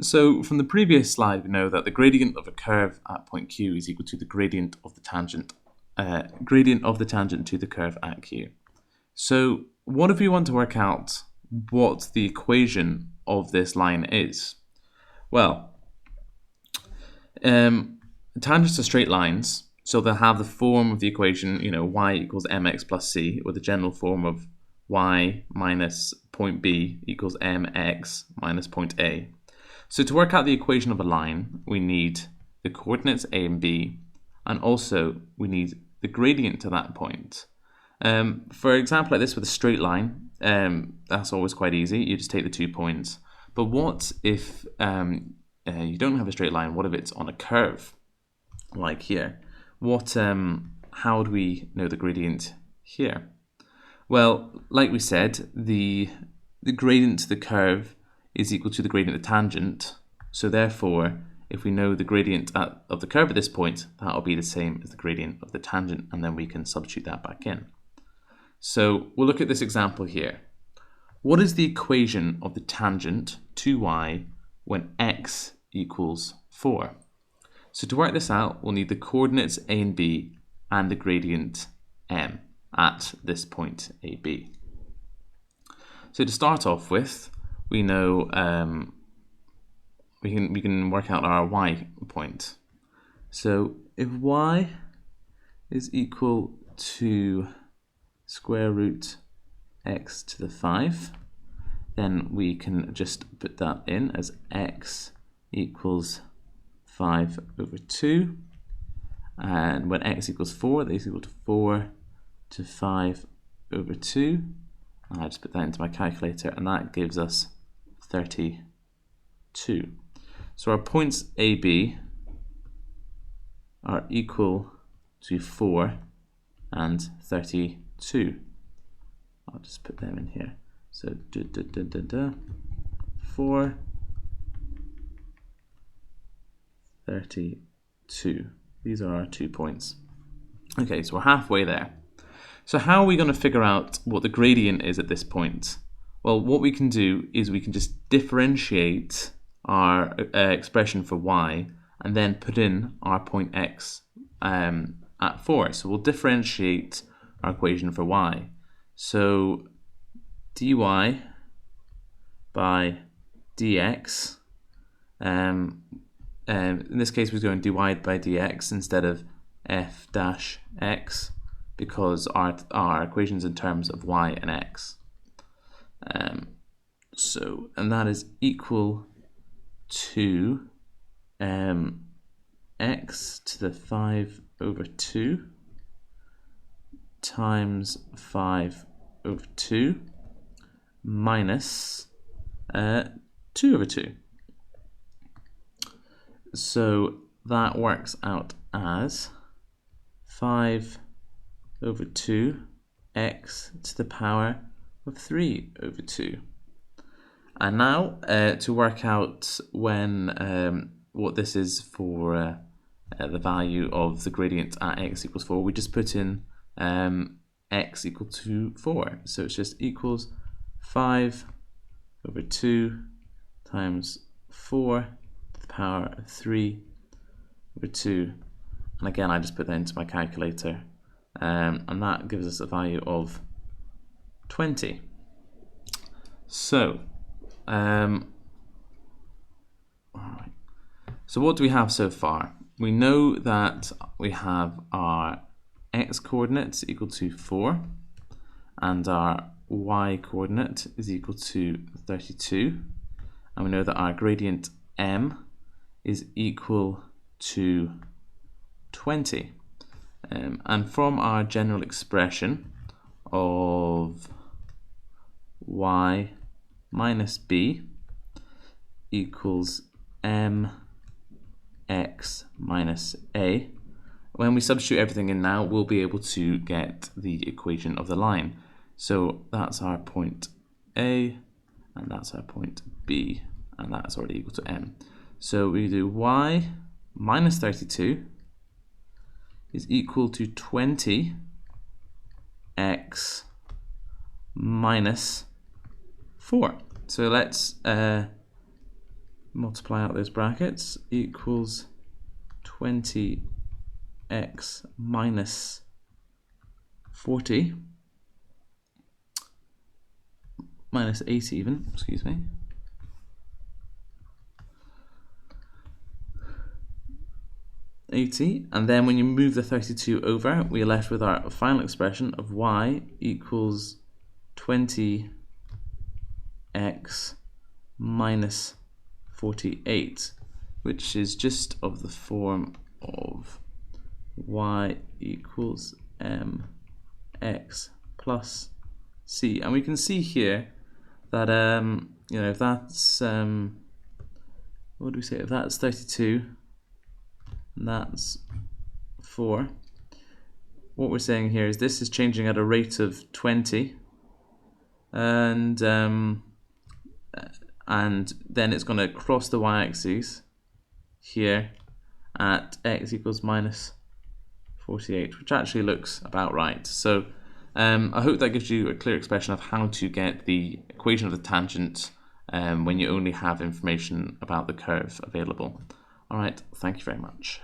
So from the previous slide, we know that the gradient of a curve at point Q is equal to the gradient of the tangent to the curve at Q. So what if we want to work out what the equation of this line is? Well, tangents are straight lines, so they'll have the form of the equation, y equals mx plus c, or the general form of y minus point B equals mx minus point A. So to work out the equation of a line, we need the coordinates a and b, and also we need the gradient to that point. For example, like this with a straight line, that's always quite easy. You just take the 2 points. But what if you don't have a straight line? What if it's on a curve, like here? How do we know the gradient here? Well, like we said, the gradient to the curve is equal to the gradient of the tangent. So therefore, if we know the gradient of the curve at this point, that will be the same as the gradient of the tangent, and then we can substitute that back in. So we'll look at this example here. What is the equation of the tangent to y when x equals 4? So to work this out, we'll need the coordinates a and b and the gradient m at this point AB. So to start off with, we know we can work out our y point. So if y is equal to square root x to the 5, then we can just put that in as x equals 5 over 2. And when x equals 4, that is equal to 4 to 5 over 2. And I just put that into my calculator, and that gives us 32. So our points AB are equal to 4 and 32. I'll just put them in here. So 4, 32. These are our 2 points. Okay, so we're halfway there. So how are we going to figure out what the gradient is at this point? Well, what we can do is we can just differentiate our expression for y and then put in our point x at 4. So we'll differentiate our equation for y. So dy by dx, in this case we're going dy by dx instead of f dash x, because our equation's in terms of y and x. And that is equal to x to the 5 over 2 times 5 over 2 minus 2 over 2. So that works out as 5 over 2 x to the power of 3 over 2. And now to work out what this is for the value of the gradient at x equals 4, we just put in x equal to 4. So it's just equals 5 over 2 times 4 to the power of 3 over 2. And again, I just put that into my calculator. And that gives us a value of 20. So, alright. So what do we have so far? We know that we have our x coordinate equal to 4, and our y coordinate is equal to 32, and we know that our gradient m is equal to 20. And from our general expression of y minus b equals mx minus a, when we substitute everything in now, we'll be able to get the equation of the line. So that's our point A, and that's our point B, and that's already equal to m. So we do y minus 32 is equal to 20 x minus 4. So let's multiply out those brackets, equals 20x minus 40, minus 80 even, excuse me. And then when you move the 32 over, we are left with our final expression of y equals 20x minus 48, which is just of the form of y equals mx plus c. And we can see here that if that's what do we say? If that's 32, and that's 4. What we're saying here is this is changing at a rate of 20, and then it's going to cross the y-axis here at x equals minus 48, which actually looks about right. So I hope that gives you a clear expression of how to get the equation of the tangent when you only have information about the curve available. All right, thank you very much.